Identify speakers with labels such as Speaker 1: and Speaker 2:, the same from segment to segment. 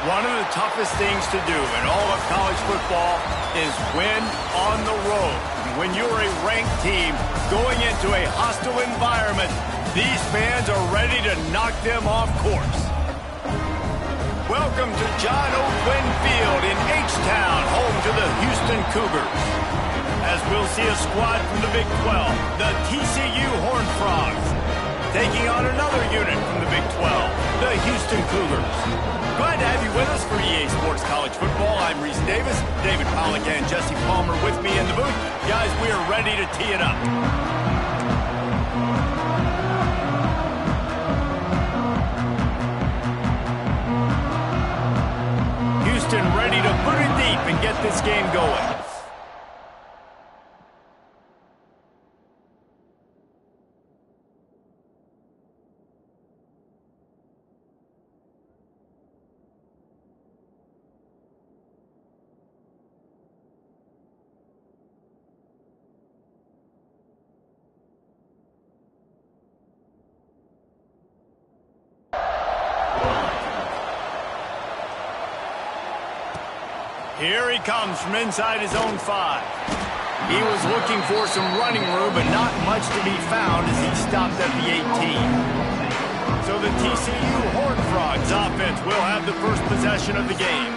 Speaker 1: One of the toughest things to do in all of college football is win on the road. When you're a ranked team going into a hostile environment, these fans are ready to knock them off course. Welcome to John O. Quinn Field in H-Town, home to the Houston Cougars. As we'll see a squad from the Big 12, the TCU Horned Frogs, taking on another unit from the Big 12, the Houston Cougars. Glad to have you with us for EA Sports College Football. I'm Reese Davis, David Pollack and Jesse Palmer with me in the booth. Guys, we are ready to tee it up. Houston ready to put it deep and get this game going. Here he comes from inside his own 5. He was looking for some running room, but not much to be found as he stopped at the 18. So the TCU Horned Frogs offense will have the first possession of the game.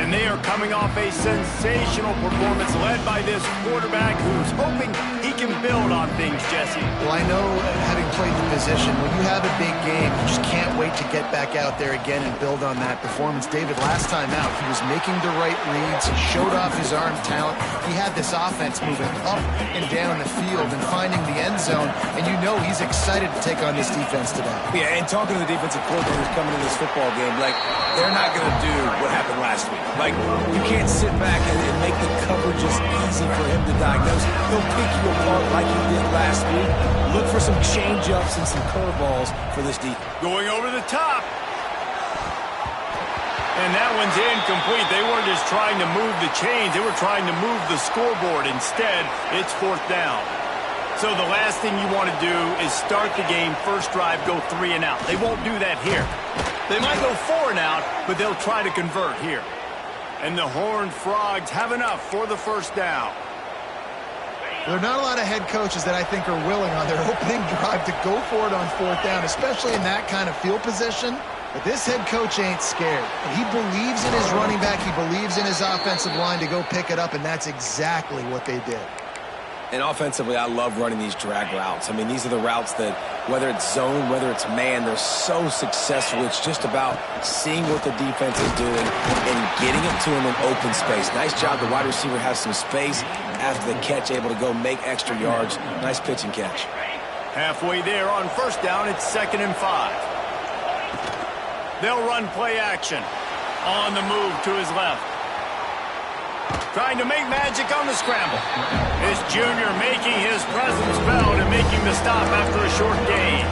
Speaker 1: And they are coming off a sensational performance led by this quarterback who's hoping he can build on things, Jesse.
Speaker 2: Well, I know, having played the position, when you have a big game, you just can't wait to get back out there again and build on that performance. David, last time out, he was making the right reads. He showed off his arm talent. He had this offense moving up and down the field and finding the end zone. And you know he's excited to take on this defense today.
Speaker 3: Yeah, and talking to the defensive coordinator coming into this football game, like, they're not going to do what happened last week. Like, you can't sit back and make the coverages easy for him to diagnose. He'll pick you apart like he did last week. Look for some change-ups and some curveballs for this defense.
Speaker 1: Going over the top. And that one's incomplete. They weren't just trying to move the chains. They were trying to move the scoreboard. Instead, it's 4th down. So the last thing you want to do is start the game, first drive, go 3 and out. They won't do that here. They might go 4 and out, but they'll try to convert here. And the Horned Frogs have enough for the first down.
Speaker 2: There are not a lot of head coaches that I think are willing on their opening drive to go for it on 4th down, especially in that kind of field position. But this head coach ain't scared. He believes in his running back. He believes in his offensive line to go pick it up, and that's exactly what they did.
Speaker 3: And offensively, I love running these drag routes. I mean, these are the routes that, whether it's zone, whether it's man, they're so successful. It's just about seeing what the defense is doing and getting it to him in open space. Nice job. The wide receiver has some space after the catch, able to go make extra yards. Nice pitch and catch.
Speaker 1: Halfway there on first down, it's 2nd and 5. They'll run play action. On the move to his left. Trying to make magic on the scramble. This junior making his presence felt and making the stop after a short gain.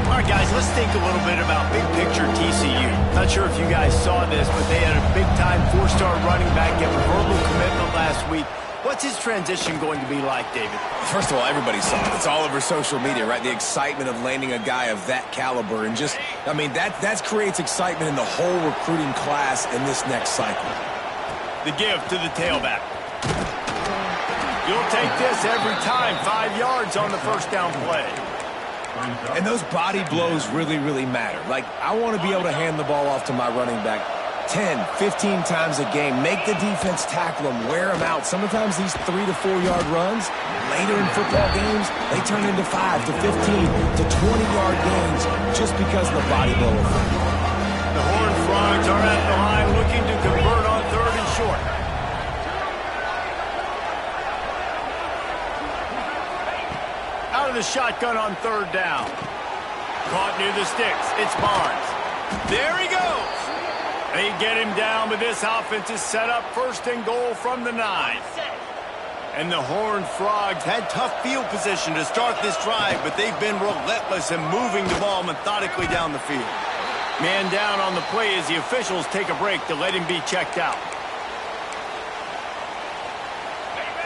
Speaker 1: All right, guys, let's think a little bit about big picture TCU. Not sure if you guys saw this, but they had a big-time 4-star running back get a verbal commitment last week. What's his transition going to be like, David?
Speaker 3: First of all, everybody saw it. It's all over social media, right? The excitement of landing a guy of that caliber. And just, I mean, that creates excitement in the whole recruiting class in this next cycle.
Speaker 1: The give to the tailback. You'll take this every time. 5 yards on the first down play.
Speaker 3: And those body blows really, really matter. Like, I want to be able to hand the ball off to my running back 10, 15 times a game. Make the defense tackle them, wear them out. Sometimes these 3 to 4 yard runs, later in football games, they turn into 5 to 15 to 20-yard gains just because of the body blow effect.
Speaker 1: The Horned Frogs are at the line looking to convert on 3rd and short. Out of the shotgun on 3rd down. Caught near the sticks. It's Barnes. There he goes. They get him down, but this offense is set up 1st and goal from the 9. And the Horned Frogs had tough field position to start this drive, but they've been relentless in moving the ball methodically down the field. Man down on the play as the officials take a break to let him be checked out.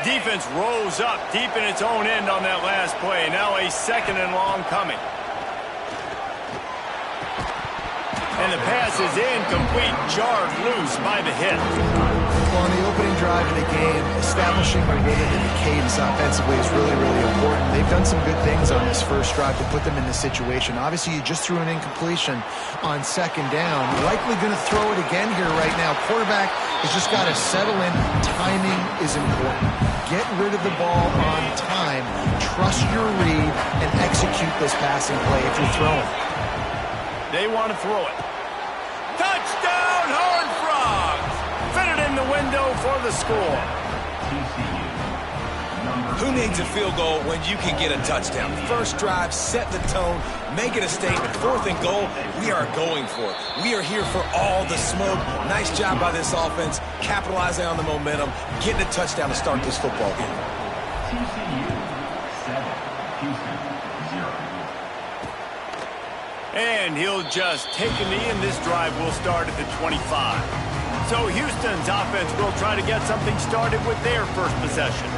Speaker 1: Defense rolls up deep in its own end on that last play. Now a 2nd and long coming. And the pass is incomplete, jarred loose by the hit.
Speaker 2: Well, on the opening drive of the game, establishing a rhythm and a cadence offensively is really, really important. They've done some good things on this first drive to put them in this situation. Obviously, you just threw an incompletion on second down. Likely going to throw it again here right now. Quarterback has just got to settle in. Timing is important. Get rid of the ball on time. Trust your read and execute this passing play if you're throwing.
Speaker 1: They want to throw it. Touchdown, Horned Frogs! Fit it in the window for the score.
Speaker 3: Who needs a field goal when you can get a touchdown? First drive, set the tone, make it a statement. Fourth and goal, we are going for it. We are here for all the smoke. Nice job by this offense, capitalizing on the momentum, getting a touchdown to start this football game.
Speaker 4: TCU 7, Houston 0.
Speaker 1: And he'll just take a knee, and this drive will start at the 25. So Houston's offense will try to get something started with their first possession.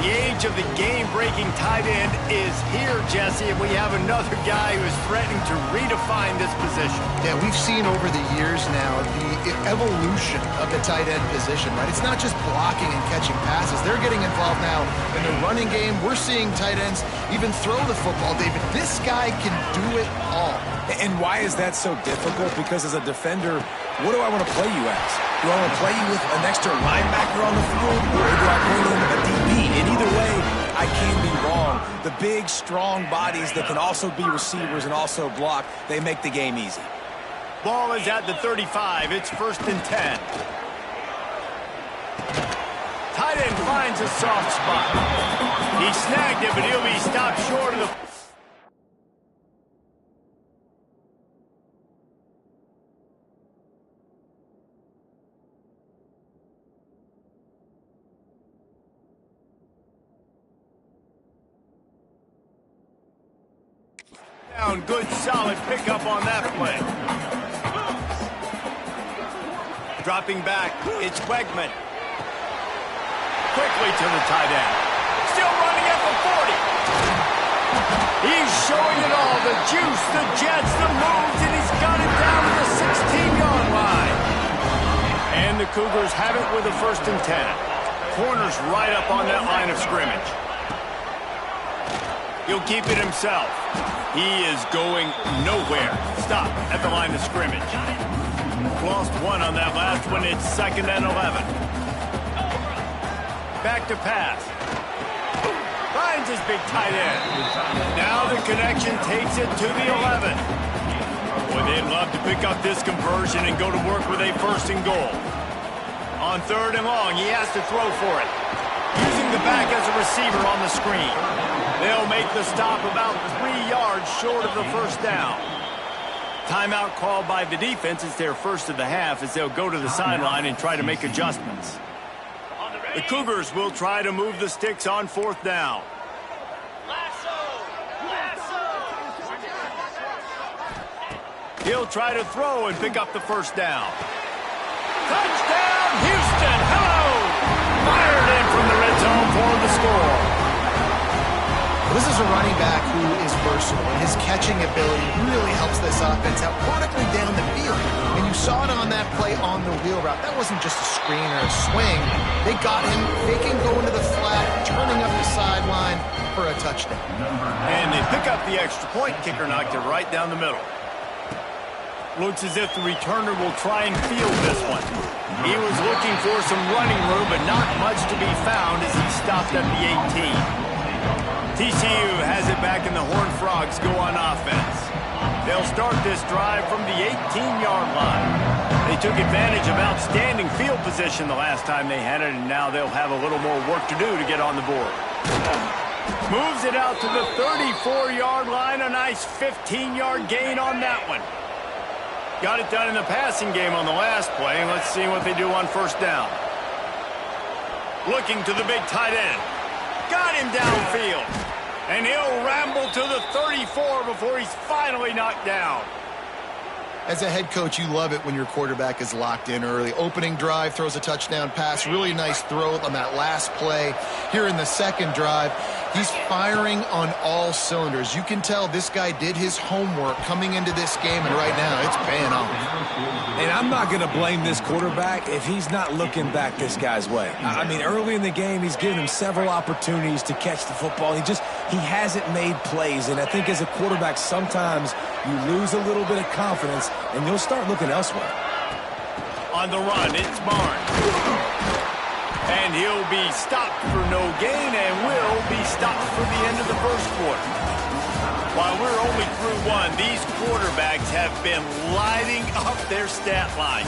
Speaker 1: The age of the game-breaking tight end is here, Jesse, and we have another guy who is threatening to redefine this position.
Speaker 2: Yeah, we've seen over the years now the evolution of the tight end position, right? It's not just blocking and catching passes. They're getting involved now in the running game. We're seeing tight ends even throw the football, David. This guy can do it all.
Speaker 3: And why is that so difficult? Because as a defender, what do I want to play you as? Do I want to play you with an extra linebacker on the field, or do I play you a DB? And either way, I can be wrong. The big, strong bodies that can also be receivers and also block, they make the game easy.
Speaker 1: Ball is at the 35. It's 1st and 10. Tight end finds a soft spot. He snagged it, but he'll be stopped short of the... Good, solid pickup on that play. Dropping back, it's Wegman. Quickly to the tight end. Still running at the 40. He's showing it all. The juice, the jets, the moves, and he's got it down to the 16-yard line. And the Cougars have it with a 1st and 10. Corner's right up on that line of scrimmage. He'll keep it himself. He is going nowhere. Stop at the line of scrimmage. Lost one on that last one. It's 2nd and 11. Back to pass. Finds his big tight end. Now the connection takes it to the 11. Boy, they'd love to pick up this conversion and go to work with a 1st and goal. On 3rd and long, he has to throw for it. Using the back as a receiver on the screen. They'll make the stop about 3 yards short of the 1st down. Timeout called by the defense. It's their first of the half as they'll go to the sideline and try to make adjustments. The Cougars will try to move the sticks on 4th down. He'll try to throw and pick up the 1st down. Touchdown, Houston! Hello! Fired in from the red zone for the score.
Speaker 2: This is a running back who is versatile, and his catching ability really helps this offense out vertically down the field. And you saw it on that play on the wheel route. That wasn't just a screen or a swing. They got him faking going to the flat, turning up the sideline for a touchdown.
Speaker 1: And they pick up the extra point. Kicker knocked it right down the middle. Looks as if the returner will try and field this one. He was looking for some running room, but not much to be found as he stopped at the 18. TCU has it back, and the Horned Frogs go on offense. They'll start this drive from the 18-yard line. They took advantage of outstanding field position the last time they had it, and now they'll have a little more work to do to get on the board. Moves it out to the 34-yard line. A nice 15-yard gain on that one. Got it done in the passing game on the last play. Let's see what they do on 1st down. Looking to the big tight end. Got him downfield. And he'll ramble to the 34 before he's finally knocked down.
Speaker 2: As a head coach, you love it when your quarterback is locked in early. Opening drive, throws a touchdown pass, really nice throw on that last play. Here in the second drive, he's firing on all cylinders. You can tell this guy did his homework coming into this game, and right now it's paying off.
Speaker 3: And I'm not going to blame this quarterback if he's not looking back this guy's way. I mean, early in the game, he's given him several opportunities to catch the football. He hasn't made plays, and I think as a quarterback, sometimes you lose a little bit of confidence, and you'll start looking elsewhere.
Speaker 1: On the run, it's Barnes. And he'll be stopped for no gain and will be stopped for the end of the first quarter. While we're only through one, these quarterbacks have been lighting up their stat lines.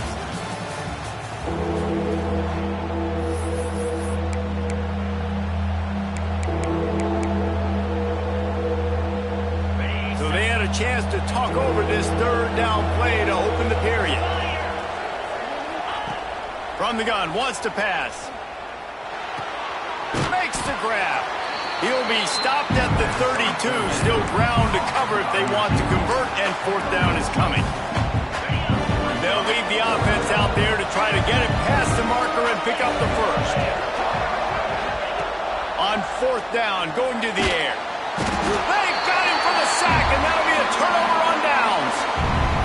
Speaker 1: So they had a chance to talk over this third down play to open the period. From the gun, wants to pass. Makes the grab. He'll be stopped at the 32. Still ground to cover if they want to convert, and fourth down is coming. They'll leave the offense out there to try to get it past the marker and pick up the first. On fourth down, going to the air. They got him for the sack, and that'll be a turnover on downs.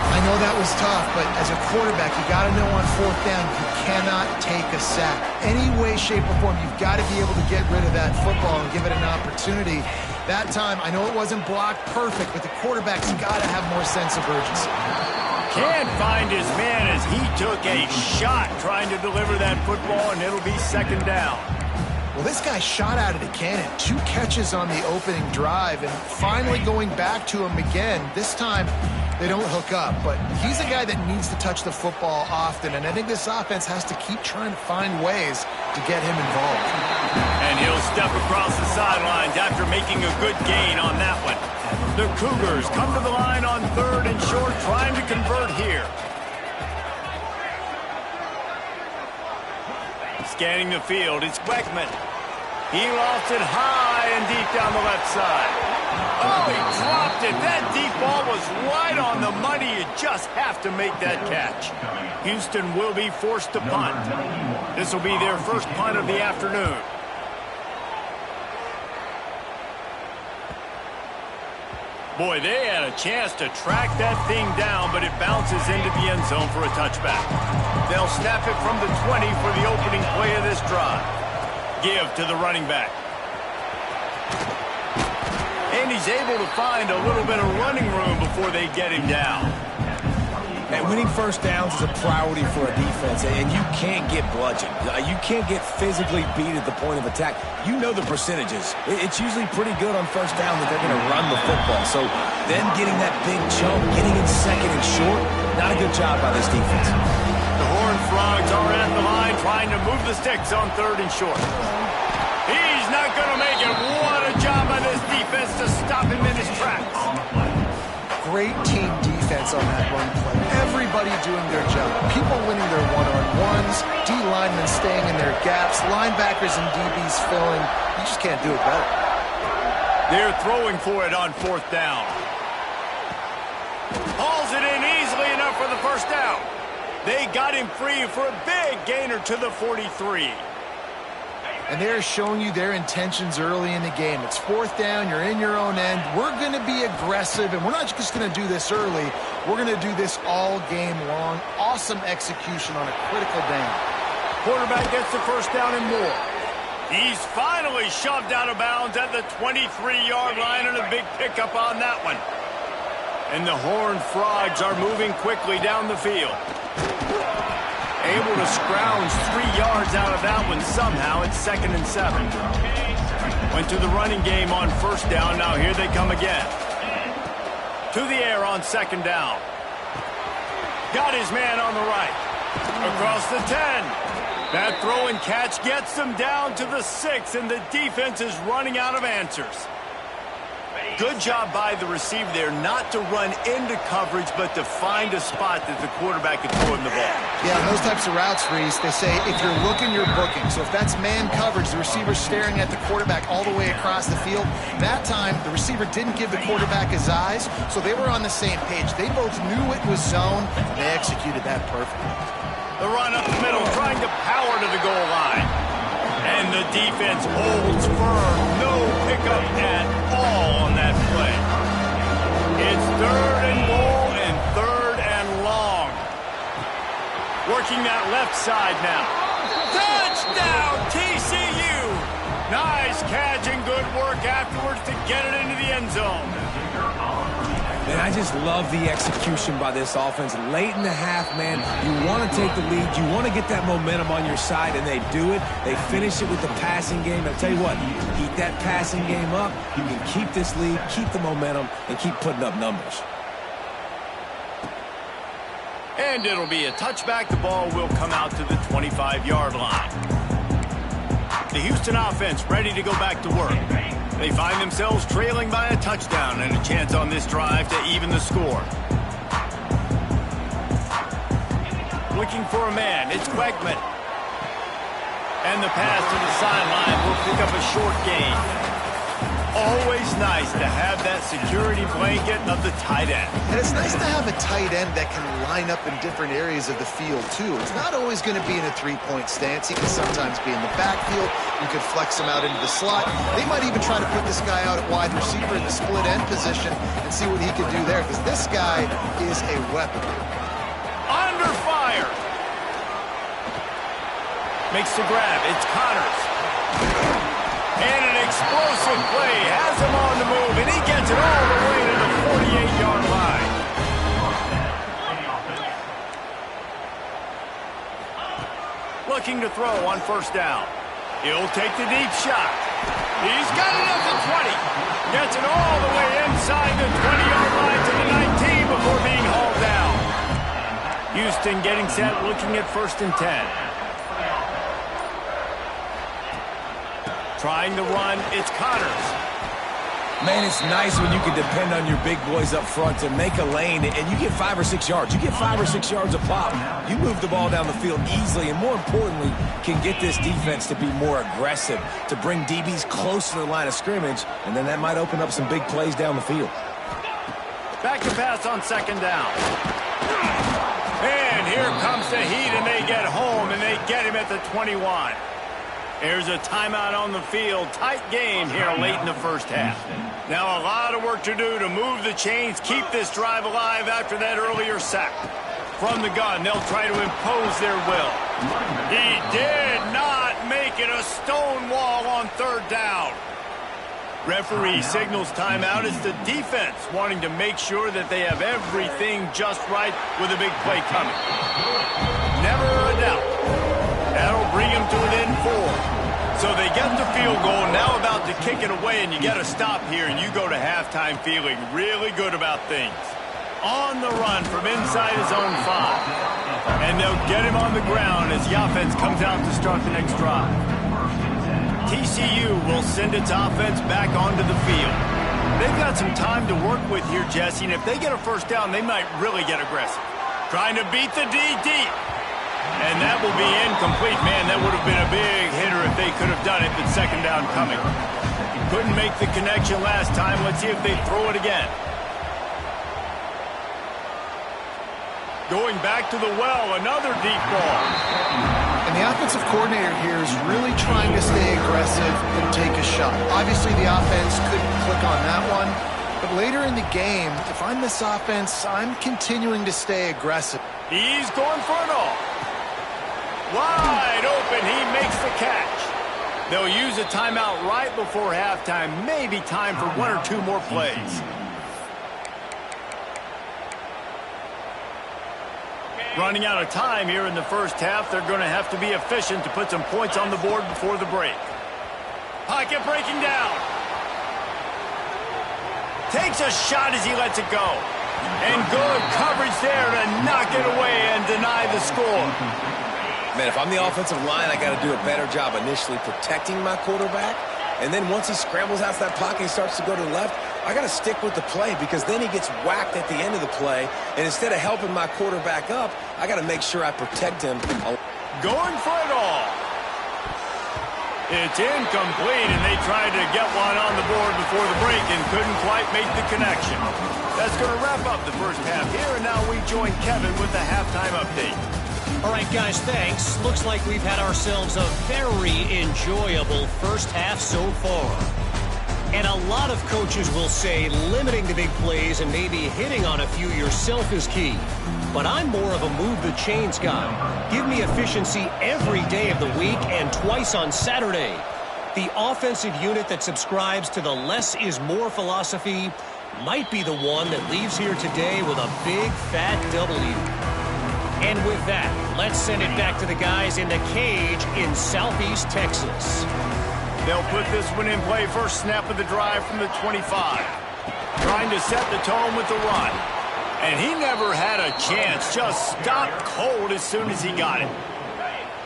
Speaker 2: I know that was tough, but as a quarterback, you got to know on fourth down, you cannot take a sack. Any way, shape, or form, you've got to be able to get rid of that football and give it an opportunity. That time, I know it wasn't blocked perfect, but the quarterback's got to have more sense of urgency.
Speaker 1: Can't find his man as he took a shot trying to deliver that football, and it'll be second down.
Speaker 2: Well, this guy shot out of the cannon. 2 catches on the opening drive, and finally going back to him again. This time, they don't hook up, but he's a guy that needs to touch the football often, and I think this offense has to keep trying to find ways to get him involved.
Speaker 1: And he'll step across the sidelines after making a good gain on that one. The Cougars come to the line on third and short, trying to convert here. Scanning the field, it's Weckman. He lost it high and deep down the left side. Oh, he dropped it. That deep ball was right on the money. You just have to make that catch. Houston will be forced to punt. This will be their first punt of the afternoon. Boy, they had a chance to track that thing down, but it bounces into the end zone for a touchback. They'll snap it from the 20 for the opening play of this drive. Give to the running back. And he's able to find a little bit of running room before they get him down.
Speaker 3: And winning first downs is a priority for a defense, and you can't get bludgeoned. You can't get physically beat at the point of attack. You know the percentages. It's usually pretty good on first down that they're going to run the football. So them getting that big jump, getting in second and short, not a good job by this defense.
Speaker 1: The Horned Frogs are at the line trying to move the sticks on third and short. He's not going to make it. What a job by this defense to stop him in his tracks.
Speaker 2: Great team defense on that run play. Everybody doing their job. People winning their one-on-ones, D-linemen staying in their gaps, linebackers and DBs filling. You just can't do it better.
Speaker 1: They're throwing for it on fourth down. Hauls it in easily enough for the first down. They got him free for a big gainer to the 43.
Speaker 2: And they're showing you their intentions early in the game. It's fourth down, you're in your own end. We're going to be aggressive, and we're not just going to do this early. We're going to do this all game long. Awesome execution on a critical down.
Speaker 1: Quarterback gets the first down and more. He's finally shoved out of bounds at the 23-yard line, and a big pickup on that one. And the Horned Frogs are moving quickly down the field. Able to scrounge 3 yards out of that one somehow. It's 2nd and 7. Went to the running game on first down. Now here they come again. To the air on second down. Got his man on the right. Across the 10. That throw and catch gets them down to the 6, and the defense is running out of answers. Good job by the receiver there not to run into coverage, but to find a spot that the quarterback could throw him the ball.
Speaker 2: Yeah, those types of routes, Reese, they say if you're looking, you're booking. So if that's man coverage, the receiver's staring at the quarterback all the way across the field. That time, the receiver didn't give the quarterback his eyes, so they were on the same page. They both knew it was zone, and they executed that perfectly.
Speaker 1: The run up the middle, trying to power to the goal line. And the defense holds firm. No pickup at all on that play. It's 3rd and goal and 3rd and long. Working that left side now. Touchdown, TCU! Nice catch and good work afterwards to get it into the end zone.
Speaker 3: Man, I just love the execution by this offense. Late in the half, man, you want to take the lead. You want to get that momentum on your side, and they do it. They finish it with the passing game. I'll tell you what, keep that passing game up. You can keep this lead, keep the momentum, and keep putting up numbers.
Speaker 1: And it'll be a touchback. The ball will come out to the 25-yard line. The Houston offense ready to go back to work. They find themselves trailing by a touchdown and a chance on this drive to even the score. Looking for a man, it's Quegman. And the pass to the sideline will pick up a short gain. Always nice to have that security blanket of the tight end.
Speaker 2: And it's nice to have a tight end that can line up in different areas of the field, too. It's not always going to be in a three-point stance. He can sometimes be in the backfield. You could flex him out into the slot. They might even try to put this guy out at wide receiver in the split end position and see what he can do there, because this guy is a weapon.
Speaker 1: Under fire. Makes the grab. It's Connors. And an explosive play has him on the move, and he gets it all the way to the 48-yard line. Looking to throw on 1st down. He'll take the deep shot. He's got it at the 20. Gets it all the way inside the 20-yard line to the 19 before being hauled down. Houston getting set, looking at 1st and 10. Trying to run, it's Connors.
Speaker 3: Man, it's nice when you can depend on your big boys up front to make a lane, and you get 5 or 6 yards. You get 5 or 6 yards a pop. You move the ball down the field easily, and more importantly, can get this defense to be more aggressive, to bring DBs close to the line of scrimmage, and then that might open up some big plays down the field.
Speaker 1: Back to pass on 2nd down. And here comes the heat, and they get home, and they get him at the 21. Here's a timeout on the field. Tight game here late in the 1st half. Now a lot of work to do to move the chains, keep this drive alive after that earlier sack. From the gun, they'll try to impose their will. He did not make it a stone wall on 3rd down. Referee signals timeout. It's the defense wanting to make sure that they have everything just right with a big play coming. Never a doubt. That'll bring him to an end 4. So they get the field goal, now about to kick it away, and you got to stop here, and you go to halftime feeling really good about things. On the run from inside his own 5. And they'll get him on the ground as the offense comes out to start the next drive. TCU will send its offense back onto the field. They've got some time to work with here, Jesse, and if they get a 1st down, they might really get aggressive. Trying to beat the D deep. And that will be incomplete. Man, that would have been a big hitter if they could have done it, but 2nd down coming. Couldn't make the connection last time. Let's see if they throw it again. Going back to the well, another deep ball.
Speaker 2: And the offensive coordinator here is really trying to stay aggressive and take a shot. Obviously, the offense couldn't click on that one. But later in the game, if I'm this offense, I'm continuing to stay aggressive.
Speaker 1: He's going for it all. Wide open, he makes the catch. They'll use a timeout right before halftime. Maybe time for 1 or 2 more plays. Running out of time here in the 1st half. They're going to have to be efficient to put some points on the board before the break. Pocket breaking down. Takes a shot as he lets it go. And good coverage there to knock it away and deny the score.
Speaker 3: Man, if I'm the offensive line, I got to do a better job initially protecting my quarterback. And then once he scrambles out of that pocket and starts to go to the left, I got to stick with the play because then he gets whacked at the end of the play. And instead of helping my quarterback up, I got to make sure I protect him.
Speaker 1: Going for it all. It's incomplete, and they tried to get one on the board before the break and couldn't quite make the connection. That's going to wrap up the first half here, and now we join Kevin with the halftime update.
Speaker 5: All right, guys, thanks. Looks like we've had ourselves a very enjoyable first half so far. And a lot of coaches will say limiting the big plays and maybe hitting on a few yourself is key. But I'm more of a move the chains guy. Give me efficiency every day of the week and twice on Saturday. The offensive unit that subscribes to the less is more philosophy might be the one that leaves here today with a big fat W. And with that, let's send it back to the guys in the cage in Southeast Texas.
Speaker 1: They'll put this one in play first snap of the drive from the 25. Trying to set the tone with the run. And he never had a chance. Just stopped cold as soon as he got it.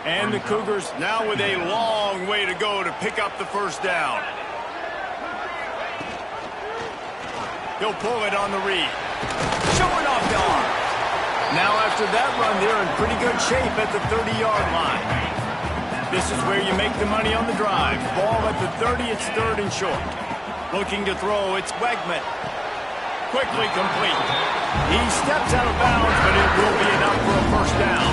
Speaker 1: And the Cougars now with a long way to go to pick up the first down. He'll pull it on the read. Showing off the arm. Now after that run, they're in pretty good shape at the 30-yard line. This is where you make the money on the drive. Ball at the 30, it's third and short. Looking to throw, it's Wegman. Quickly complete. He steps out of bounds, but it will be enough for a first down.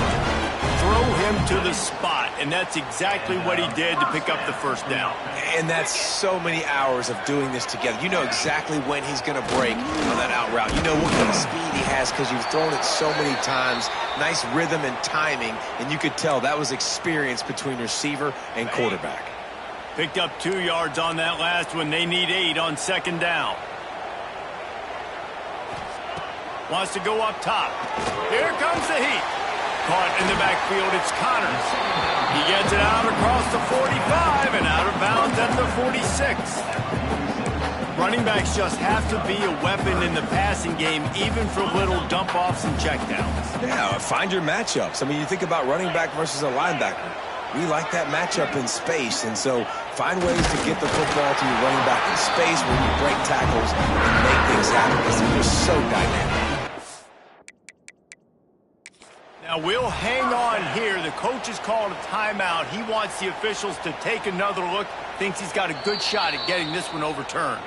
Speaker 1: Throw him to the spot, and that's exactly what he did to pick up the first down.
Speaker 3: And that's so many hours of doing this together. You know exactly when he's going to break on that out route. You know what kind of speed he has because you've thrown it so many times. Nice rhythm and timing, and you could tell that was experience between receiver and quarterback.
Speaker 1: Picked up 2 yards on that last one. They need 8 on second down. Wants to go up top. Here comes the heat. Caught in the backfield, it's Connors. He gets it out across the 45 and out of bounds at the 46. Running backs just have to be a weapon in the passing game, even for little dump-offs and checkdowns.
Speaker 3: Yeah, find your matchups. I mean, you think about running back versus a linebacker. We like that matchup in space, and so find ways to get the football to your running back in space where you break tackles and make things happen because they're just so dynamic.
Speaker 1: Now we'll hang on here. The coach has called a timeout. He wants the officials to take another look. Thinks he's got a good shot at getting this one overturned.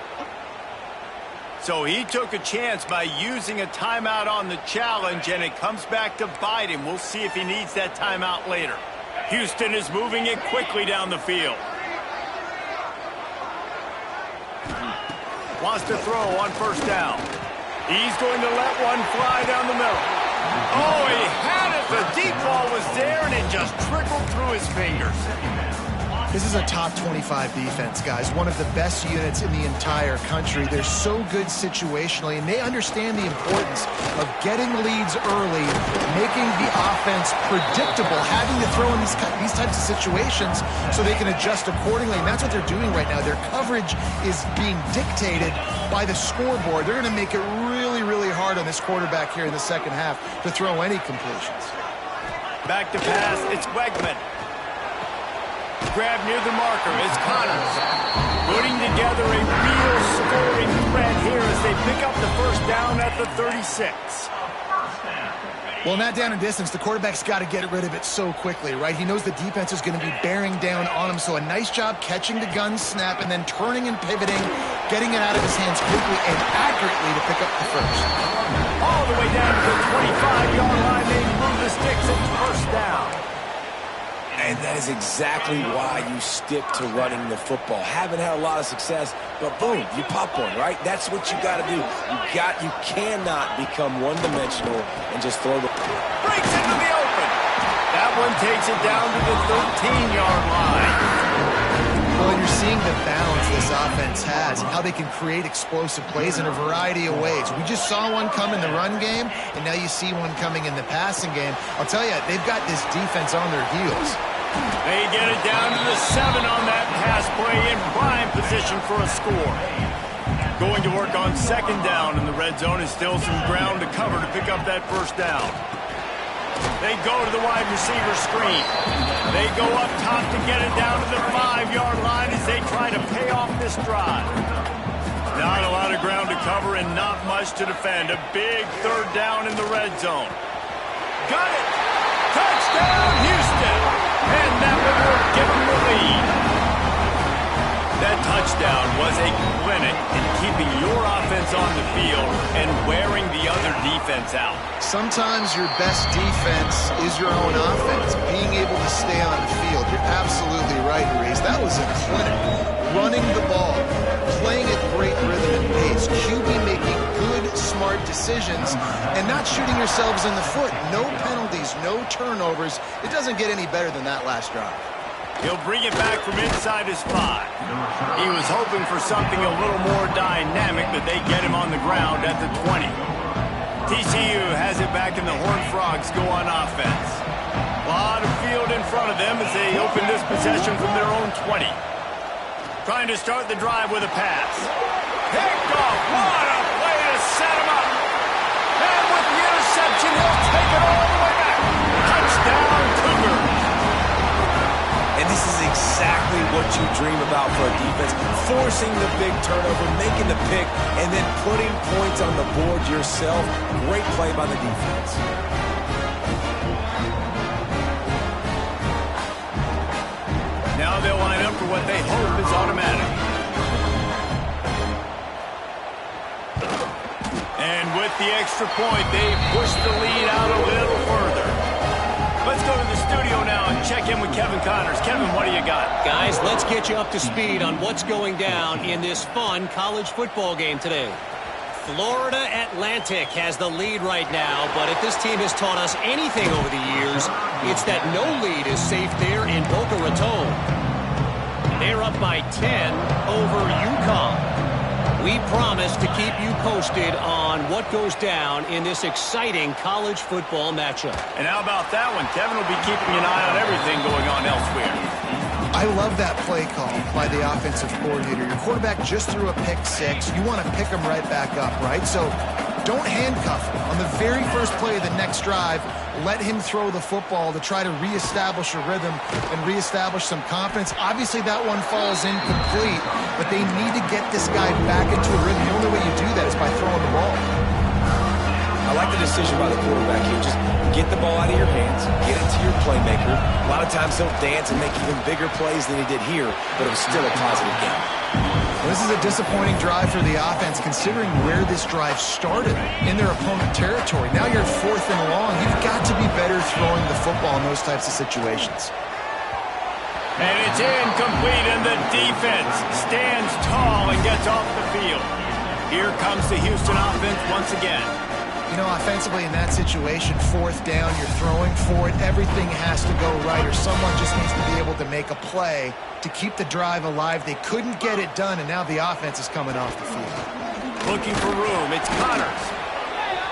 Speaker 1: So he took a chance by using a timeout on the challenge, and it comes back to bite him. We'll see if he needs that timeout later. Houston is moving it quickly down the field. Wants to throw on first down. He's going to let one fly down the middle. Oh, he had it. The deep ball was there, and it just trickled through his fingers.
Speaker 2: This is a top 25 defense, guys. One of the best units in the entire country. They're so good situationally, and they understand the importance of getting leads early, making the offense predictable, having to throw in these types of situations so they can adjust accordingly. And that's what they're doing right now. Their coverage is being dictated by the scoreboard. They're going to make it really, really hard on this quarterback here in the second half to throw any completions.
Speaker 1: Back to pass, it's Wegman. Grab near the marker is Connors. Putting together a real scoring threat here as they pick up the first down at the 36.
Speaker 2: Well, in that down and distance, the quarterback's got to get rid of it so quickly, right? He knows the defense is going to be bearing down on him, so a nice job catching the gun snap and then turning and pivoting, getting it out of his hands quickly and accurately to pick up the first.
Speaker 1: All the way down to the 25-yard line, they move the sticks at first down.
Speaker 3: And that is exactly why you stick to running the football. Haven't had a lot of success, but boom, you pop one, right? That's what you got to do. You cannot become one-dimensional and just throw the...
Speaker 1: Breaks into the open. That one takes it down to the 13-yard line.
Speaker 2: Well, you're seeing the balance this offense has, how they can create explosive plays in a variety of ways. We just saw one come in the run game, and now you see one coming in the passing game. I'll tell you, they've got this defense on their heels.
Speaker 1: They get it down to the 7 on that pass play in prime position for a score. Going to work on second down, and the red zone is still some ground to cover to pick up that first down. They go to the wide receiver screen. They go up top to get it down to the 5-yard line as they try to pay off this drive. Not a lot of ground to cover and not much to defend. A big third down in the red zone. Got it! Touchdown, Houston! And that will give them the lead. That touchdown was a clinic in keeping your offense on the field and wearing the other defense out.
Speaker 2: Sometimes your best defense is your own offense. Being able to stay on the field. You're absolutely right, Reese. That was a clinic. Running the ball, playing at great rhythm and pace. QB making good, smart decisions, and not shooting yourselves in the foot. No penalties, no turnovers. It doesn't get any better than that last drive.
Speaker 1: He'll bring it back from inside his 5. He was hoping for something a little more dynamic, but they get him on the ground at the 20. TCU has it back and the Horned Frogs go on offense. A lot of field in front of them as they open this possession from their own 20. Trying to start the drive with a pass. Picked off. What a way to set him up. And with the interception, he'll take it all the way back. Touchdown, Cougars.
Speaker 3: And this is exactly what you dream about for a defense. Forcing the big turnover, making the pick, and then putting points on the board yourself. Great play by the defense.
Speaker 1: Now they'll line up for what they hope is automatic. And with the extra point, they push the lead out a little further. Let's go to the studio now and check in with Kevin Connors. Kevin, what do you got?
Speaker 5: Guys, let's get you up to speed on what's going down in this fun college football game today. Florida Atlantic has the lead right now, but if this team has taught us anything over the years, it's that no lead is safe there in Boca Raton. They're up by 10 over UConn. We promise to keep you posted on what goes down in this exciting college football matchup.
Speaker 1: And how about that one? Kevin will be keeping an eye on everything going on elsewhere.
Speaker 2: I love that play call by the offensive coordinator. Your quarterback just threw a pick 6. You want to pick him right back up, right? So don't handcuff him. On the very first play of the next drive, let him throw the football to try to reestablish a rhythm and reestablish some confidence. Obviously, that one falls incomplete, but they need to get this guy back into a rhythm. The only way you do that is by throwing the ball.
Speaker 3: I like the decision by the quarterback here. Just get the ball out of your hands, get it to your playmaker. A lot of times he'll dance and make even bigger plays than he did here, but it was still a positive game.
Speaker 2: This is a disappointing drive for the offense, considering where this drive started in their opponent territory. Now you're 4th and long. You've got to be better throwing the football in those types of situations.
Speaker 1: And it's incomplete, and the defense stands tall and gets off the field. Here comes the Houston offense once again.
Speaker 2: You know, offensively in that situation, 4th down, you're throwing for it. Everything has to go right, or someone just needs to be able to make a play to keep the drive alive. They couldn't get it done, and now the offense is coming off the field.
Speaker 1: Looking for room. It's Connors.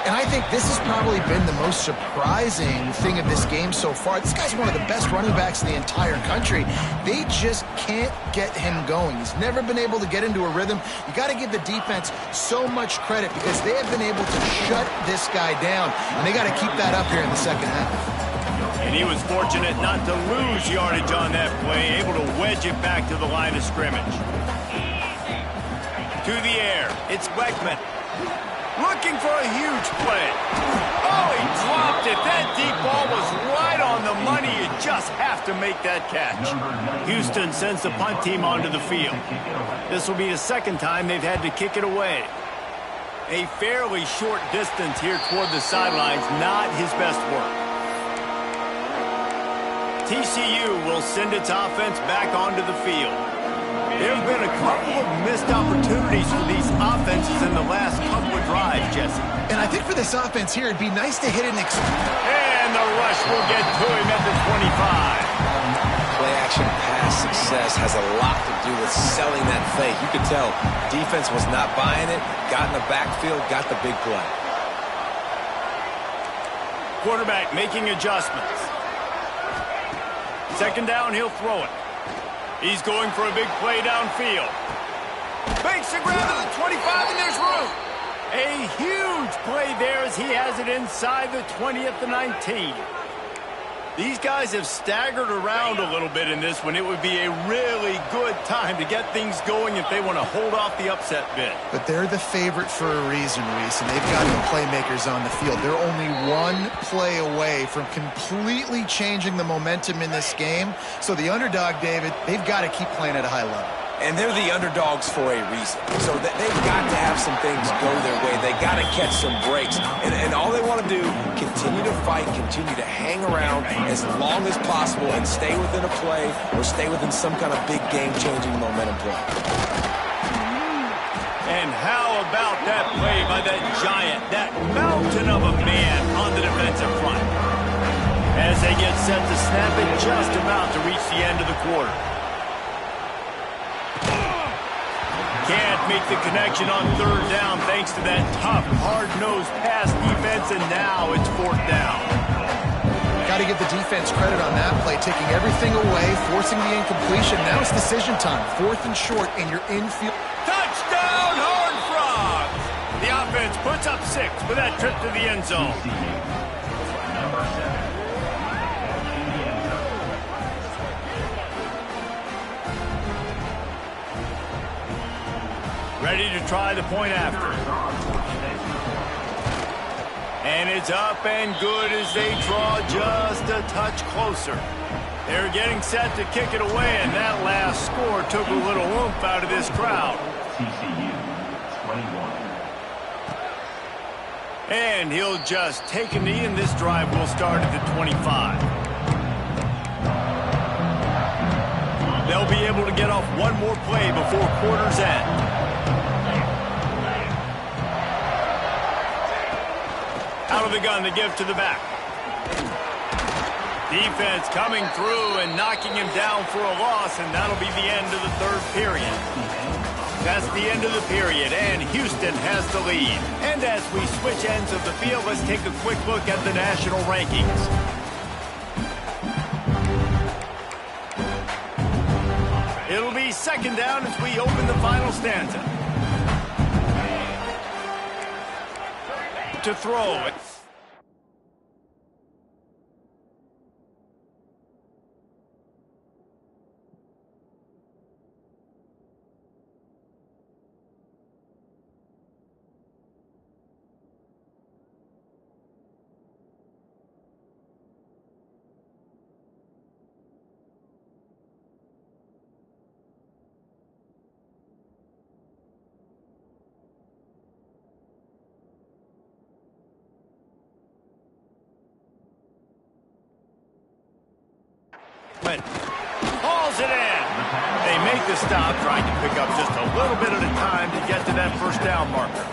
Speaker 2: And I think this has probably been the most surprising thing of this game so far. This guy's one of the best running backs in the entire country. They just can't get him going. He's never been able to get into a rhythm. You got to give the defense so much credit because they have been able to shut this guy down, and they got to keep that up here in the second half.
Speaker 1: And he was fortunate not to lose yardage on that play, able to wedge it back to the line of scrimmage. To the air, it's Weckman. Looking for a huge play. Oh, he dropped it. That deep ball was right on the money. You just have to make that catch. Houston sends the punt team onto the field. This will be the second time they've had to kick it away. A fairly short distance here toward the sidelines, not his best work. TCU will send its offense back onto the field. There have been a couple of missed opportunities for these offenses in the last couple of drives, Jesse.
Speaker 2: And I think for this offense here, it'd be nice to hit an
Speaker 1: And the rush will get to him at the 25.
Speaker 3: Play-action pass success has a lot to do with selling that fake. You could tell defense was not buying it, got in the backfield, got the big play.
Speaker 1: Quarterback making adjustments. Second down, he'll throw it. He's going for a big play downfield. Makes the grab to the 25, and there's room. A huge play there as he has it inside the 20 at the 19. These guys have staggered around a little bit in this one. It would be a really good time to get things going if they want to hold off the upset bid.
Speaker 2: But they're the favorite for a reason, Reese, and they've got the playmakers on the field. They're only one play away from completely changing the momentum in this game. So the underdog, David, they've got to keep playing at a high level.
Speaker 3: And they're the underdogs for a reason. So they've got to have some things go their way. They got to catch some breaks. And all they want to do, continue to fight, continue to hang around as long as possible and stay within a play or stay within some kind of big game-changing momentum play.
Speaker 1: And how about that play by that giant, that mountain of a man on the defensive front? As they get set to snap it, just about to reach the end of the quarter. Can't make the connection on third down thanks to that tough, hard-nosed pass defense, and now it's fourth down.
Speaker 2: Got to give the defense credit on that play, taking everything away, forcing the incompletion. Now it's decision time. Fourth and short, and you're infield.
Speaker 1: Touchdown, Horned Frogs! The offense puts up 6 with that trip to the end zone.
Speaker 4: Number 7.
Speaker 1: Ready to try the point after. And it's up and good as they draw just a touch closer. They're getting set to kick it away, and that last score took a little oomph out of this crowd.
Speaker 4: TCU 21.
Speaker 1: And he'll just take a knee, and this drive will start at the 25. They'll be able to get off one more play before quarter's end. Out of the gun to give to the back. Defense coming through and knocking him down for a loss, and that'll be the end of the third period. That's the end of the period, and Houston has the lead. And as we switch ends of the field, let's take a quick look at the national rankings. It'll be second down as we open the final stanza. To throw it. Hauls it in. They make the stop, trying to pick up just a little bit at a time to get to that first down marker.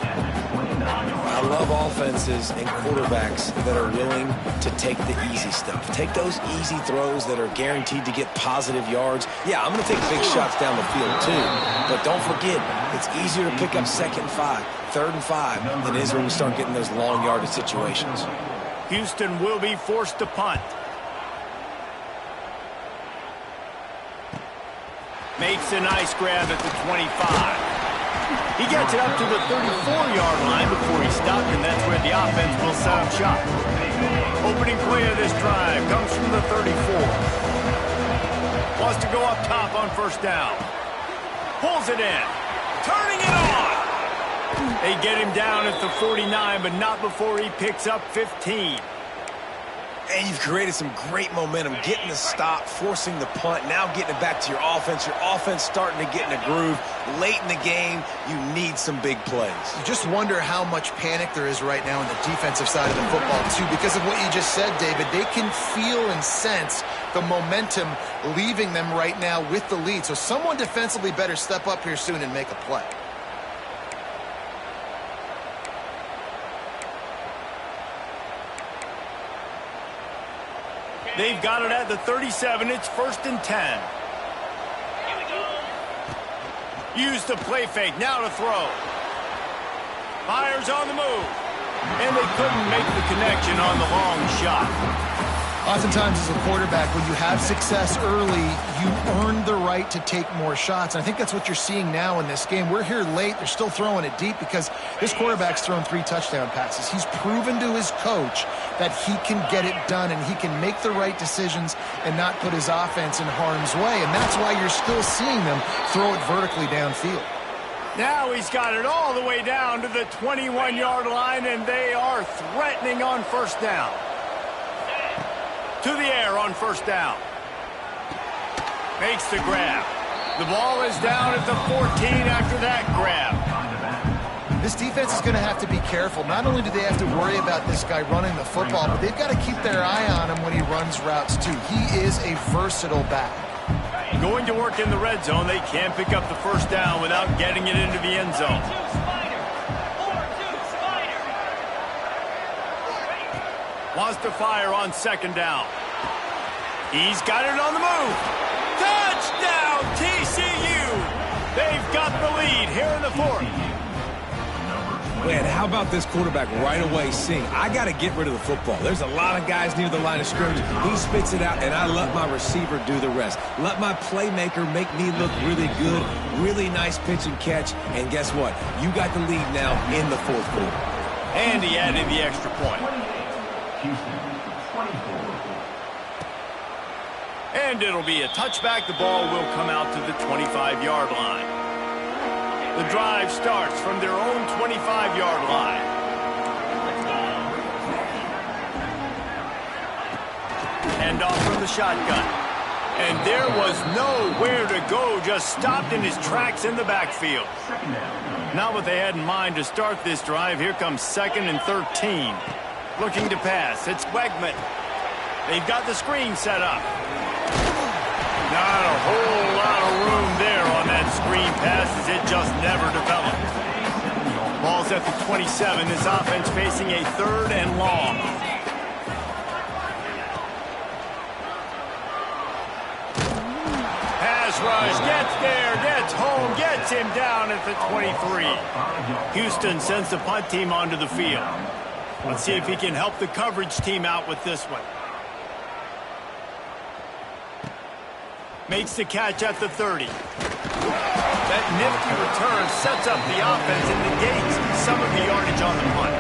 Speaker 3: I love offenses and quarterbacks that are willing to take the easy stuff. Take those easy throws that are guaranteed to get positive yards. Yeah, I'm going to take big shots down the field too. But don't forget, it's easier to pick up 2nd and 5, 3rd and 5 than it is when we start getting those long yardage situations.
Speaker 1: Houston will be forced to punt. Makes a nice grab at the 25. He gets it up to the 34-yard line before he stopped, and that's where the offense will set up shop. Opening play of this drive comes from the 34. Wants to go up top on first down. Pulls it in. Turning it on. They get him down at the 49, but not before he picks up 15.
Speaker 3: And you've created some great momentum, getting the stop, forcing the punt, now getting it back to your offense. Your offense starting to get in a groove. Late in the game, you need some big plays.
Speaker 2: You just wonder how much panic there is right now on the defensive side of the football, too, because of what you just said, David. They can feel and sense the momentum leaving them right now with the lead. So someone defensively better step up here soon and make a play.
Speaker 1: They've got it at the 37. It's 1st and 10. Use the play fake. Now to throw. Fires on the move. And they couldn't make the connection on the long shot.
Speaker 2: Oftentimes as a quarterback, when you have success early, you earn the right to take more shots. And I think that's what you're seeing now in this game. We're here late. They're still throwing it deep because this quarterback's thrown 3 touchdown passes. He's proven to his coach that he can get it done and he can make the right decisions and not put his offense in harm's way. And that's why you're still seeing them throw it vertically downfield.
Speaker 1: Now he's got it all the way down to the 21-yard line, and they are threatening on first down. To the air on first down. Makes the grab. The ball is down at the 14 after that grab.
Speaker 2: This defense is going to have to be careful. Not only do they have to worry about this guy running the football, but they've got to keep their eye on him when he runs routes too. He is a versatile back.
Speaker 1: Going to work in the red zone. They can't pick up the first down without getting it into the end zone. Wants to fire on second down. He's got it on the move. Touchdown, TCU! They've got the lead here in the fourth.
Speaker 3: Man, how about this quarterback right away seeing, I got to get rid of the football. There's a lot of guys near the line of scrimmage. He spits it out, and I let my receiver do the rest. Let my playmaker make me look really good. Really nice pitch and catch. And guess what? You got the lead now in the fourth quarter.
Speaker 1: And he added the extra point. And it'll be a touchback. The ball will come out to the 25-yard line. The drive starts from their own 25-yard line. Hand off from the shotgun. And there was nowhere to go, just stopped in his tracks in the backfield. Not what they had in mind to start this drive. Here comes 2nd and 13. Looking to pass. It's Wegman. They've got the screen set up. Not a whole lot of room there on that screen pass as it just never developed. Ball's at the 27. This offense facing a 3rd and long. Pass rush, gets there, gets home, gets him down at the 23. Houston sends the punt team onto the field. Let's see if he can help the coverage team out with this one. Makes the catch at the 30. That nifty return sets up the offense and negates some of the yardage on the punt.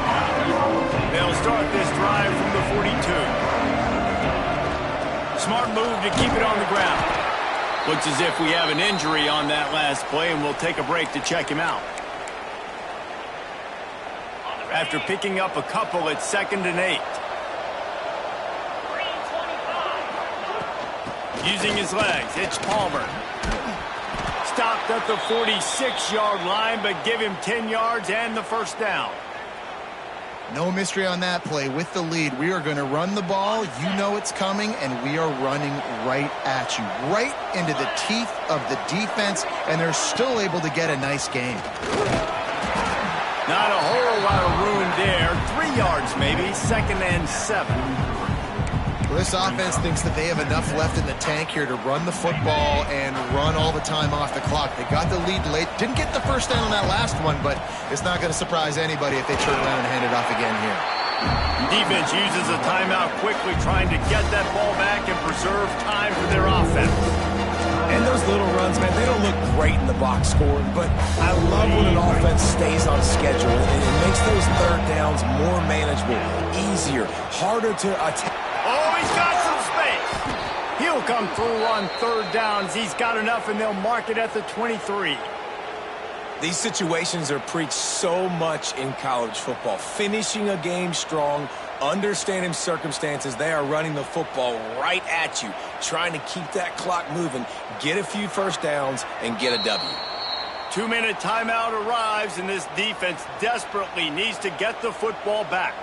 Speaker 1: They'll start this drive from the 42. Smart move to keep it on the ground. Looks as if we have an injury on that last play, and we'll take a break to check him out. After picking up a couple at 2nd and 8. Using his legs, it's Palmer. Stopped at the 46-yard line, but give him 10 yards and the first down.
Speaker 2: No mystery on that play. With the lead, we are going to run the ball. You know it's coming, and we are running right at you. Right into the teeth of the defense, and they're still able to get a nice game.
Speaker 1: Not a whole lot of room there. 3 yards maybe, 2nd and 7.
Speaker 2: Well, this offense thinks that they have enough left in the tank here to run the football and run all the time off the clock. They got the lead late. Didn't get the first down on that last one, but it's not going to surprise anybody if they turn around and hand it off again here.
Speaker 1: Defense uses a timeout quickly, trying to get that ball back and preserve time for their offense.
Speaker 3: And those little runs, man, they don't look great in the box score, but I love when an offense stays on schedule, and it makes those 3rd downs more manageable, easier, harder to attack.
Speaker 1: Oh, he's got some space. He'll come through on 3rd downs. He's got enough, and they'll mark it at the 23.
Speaker 3: These situations are preached so much in college football. Finishing a game strong, understanding circumstances. They are running the football right at you, trying to keep that clock moving, get a few first downs, and get a W.
Speaker 1: 2-minute timeout arrives, and this defense desperately needs to get the football back.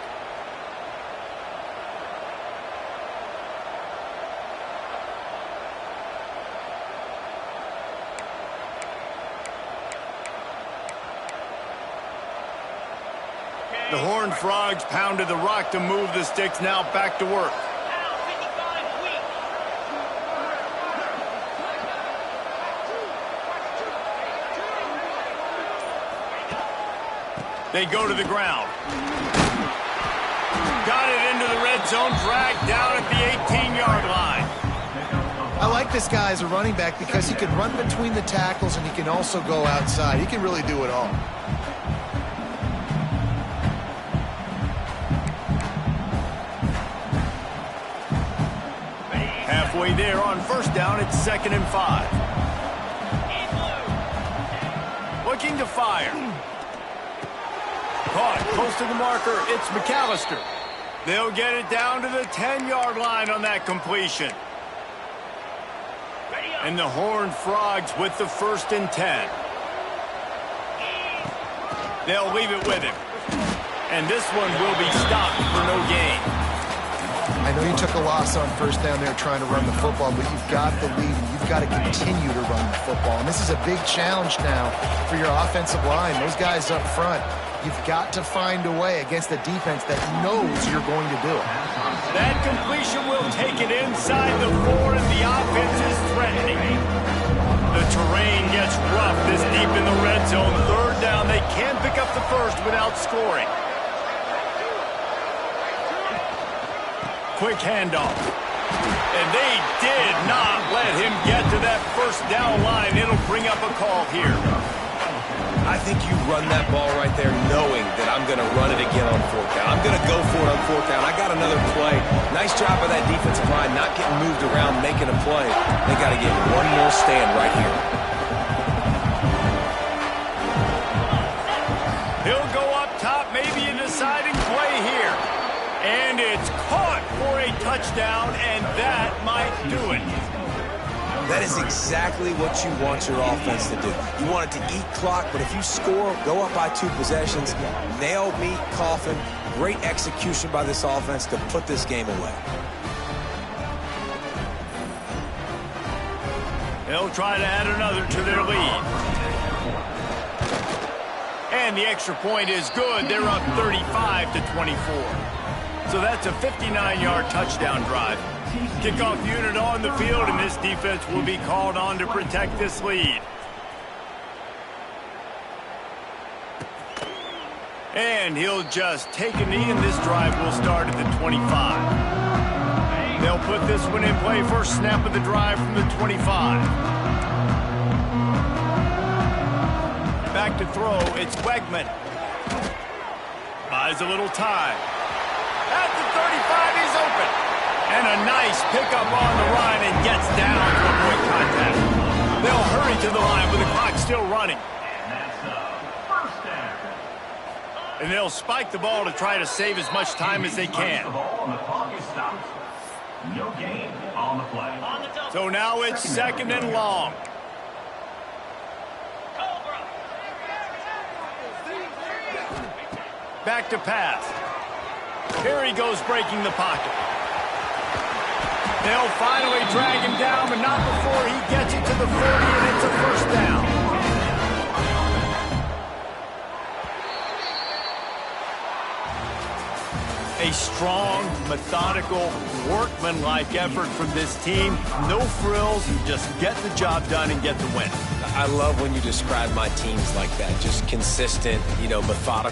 Speaker 1: The Horned Frogs pounded the rock to move the sticks. Now back to work. They go to the ground. Got it into the red zone. Dragged down at the
Speaker 2: I like this guy as a running back because he can run between the tackles and he can also go outside. He can really do it all.
Speaker 1: Halfway there on first down, it's 2nd and 5. Looking to fire. Caught close to the marker, it's McAllister. They'll get it down to the 10-yard line on that completion. And the Horned Frogs with the 1st and 10. They'll leave it with him. And this one will be stopped for no gain.
Speaker 2: I know you took a loss on first down there trying to run the football, but you've got the lead and you've got to continue to run the football. And this is a big challenge now for your offensive line. Those guys up front, you've got to find a way against a defense that knows you're going to do it.
Speaker 1: That completion will take it inside the 4, and the offense is threatening. The terrain gets rough this deep in the red zone. 3rd down, they can pick up the first without scoring. Quick handoff. And they did not let him get to that first down line. It'll bring up a call here.
Speaker 3: I think you run that ball right there knowing that I'm going to run it again on 4th down. I'm going to go for it on 4th down. I got another play. Nice job by that defensive line not getting moved around, making a play. They got to get one more stand right here.
Speaker 1: He'll go up top, maybe a deciding play here. And it's caught for a touchdown, and that might do it.
Speaker 3: That is exactly what you want your offense to do. You want it to eat clock, but if you score, go up by 2 possessions, nail, meet, coffin, great execution by this offense to put this game away.
Speaker 1: They'll try to add another to their lead. And the extra point is good. They're up 35-24. So that's a 59-yard touchdown drive. Kickoff unit on the field, and this defense will be called on to protect this lead. And he'll just take a knee, and this drive will start at the 25. They'll put this one in play. First snap of the drive from the 25. Back to throw, it's Wegman. Buys a little time. At the 35, he's open. And a nice pickup on the run and gets down to avoid contact. They'll hurry to the line with the clock still running.
Speaker 4: And that's the 1st down.
Speaker 1: And they'll spike the ball to try to save as much time as they can.
Speaker 4: The ball and the clock is stopped. No gain on the play.
Speaker 1: So now it's 2nd and long. Back to pass. Here he goes breaking the pocket. They'll finally drag him down, but not before he gets it to the 40, and it's a 1st down. A strong, methodical, workmanlike effort from this team. No frills, just get the job done and get the win.
Speaker 3: I love when you describe my teams like that. Just consistent, methodical.